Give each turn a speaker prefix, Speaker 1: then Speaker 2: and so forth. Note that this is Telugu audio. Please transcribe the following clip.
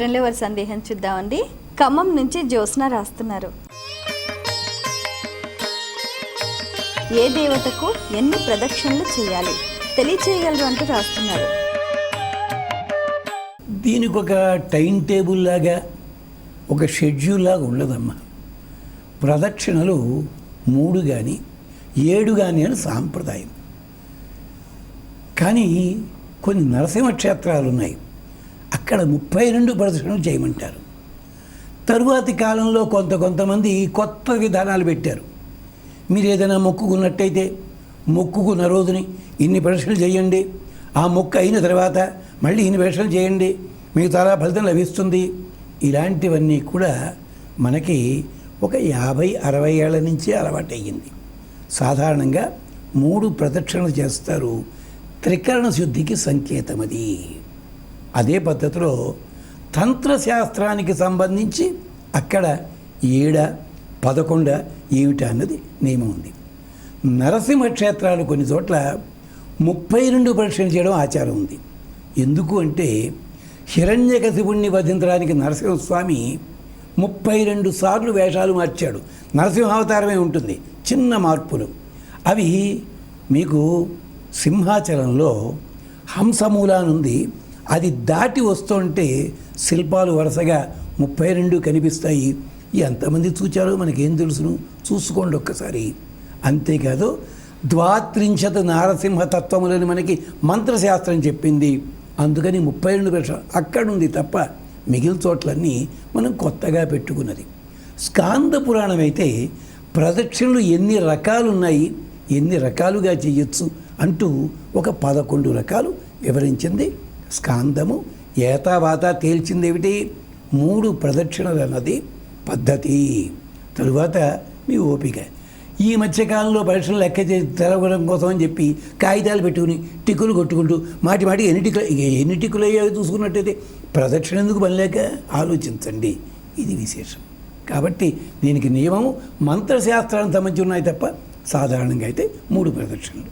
Speaker 1: రెండవ సందేహం చూద్దామండి. ఖమ్మం నుంచి జ్యోత్స్న రాస్తున్నారు. ఏ దేవతకు ఎన్ని ప్రదక్షిణలు చేయాలి తెలియచేయగలరు అంటూ రాస్తున్నారు.
Speaker 2: దీనికి ఒక టైం టేబుల్ లాగా ఒక షెడ్యూల్ లాగా ఉండదమ్మా. ప్రదక్షిణలు 3 కానీ 7 కానీ అని సాంప్రదాయం. కానీ కొన్ని నరసింహ క్షేత్రాలు ఉన్నాయి, అక్కడ 32 ప్రదక్షిణలు చేయమంటారు. తరువాతి కాలంలో కొంతమంది కొత్త విధానాలు పెట్టారు. మీరు ఏదైనా మొక్కుకున్నట్టయితే మొక్కుకున్న రోజుని ఇన్ని ప్రదక్షిణలు చేయండి, ఆ మొక్కు అయిన తర్వాత మళ్ళీ ఇన్ని ప్రదక్షిణలు చేయండి, మీకు చాలా ఫలితం లభిస్తుంది. ఇలాంటివన్నీ కూడా మనకి ఒక 50-60 ఏళ్ల నుంచే అలవాటు అయ్యింది. సాధారణంగా 3 ప్రదక్షిణలు చేస్తారు. త్రికరణ శుద్ధికి సంకేతం అది. అదే పద్ధతిలో తంత్రశాస్త్రానికి సంబంధించి అక్కడ 7, 11 ఏమిటా అన్నది నియమం ఉంది. నరసింహ క్షేత్రాలు కొన్ని చోట్ల 32 ప్రదక్షిణలు చేయడం ఆచారం ఉంది. ఎందుకు అంటే హిరణ్యకశిపుణ్ణి వధించడానికి నరసింహస్వామి 32 సార్లు వేషాలు మార్చాడు. నరసింహావతారమే ఉంటుంది, చిన్న మార్పులు. అవి మీకు సింహాచలంలో హంసమూలానుంది, అది దాటి వస్తుంటే శిల్పాలు వరుసగా 32 కనిపిస్తాయి. ఎంతమంది చూచారో మనకేం తెలుసును, చూసుకోండి ఒక్కసారి. అంతేకాదు 32 నారసింహ తత్వములని మనకి మంత్రశాస్త్రం చెప్పింది. అందుకని 32 ప్రదక్షిణలు అక్కడుంది తప్ప మిగిలిన చోట్లన్నీ మనం కొత్తగా పెట్టుకున్నది. స్కాంద పురాణం అయితే ప్రదక్షిణలు ఎన్ని రకాలు ఉన్నాయి, ఎన్ని రకాలుగా చేయొచ్చు అంటూ ఒక 11 రకాలు వివరించింది స్కాందము. ఏతావాత తేల్చిందేమిటి? 3 ప్రదక్షిణలు అన్నది పద్ధతి. తరువాత మీ ఓపిక. ఈ మధ్యకాలంలో పరీక్షలు లెక్క తెలవడం కోసం అని చెప్పి కాగితాలు పెట్టుకుని టిక్కులు కొట్టుకుంటూ మాటి ఎన్ని టిక్కులు అయ్యాయో చూసుకున్నట్టయితే ప్రదక్షిణ ఎందుకు పనిలేక ఆలోచించండి. ఇది విశేషం. కాబట్టి దీనికి నియమము మంత్రశాస్త్రానికి సంబంధించి ఉన్నాయి తప్ప సాధారణంగా అయితే 3 ప్రదక్షిణలు.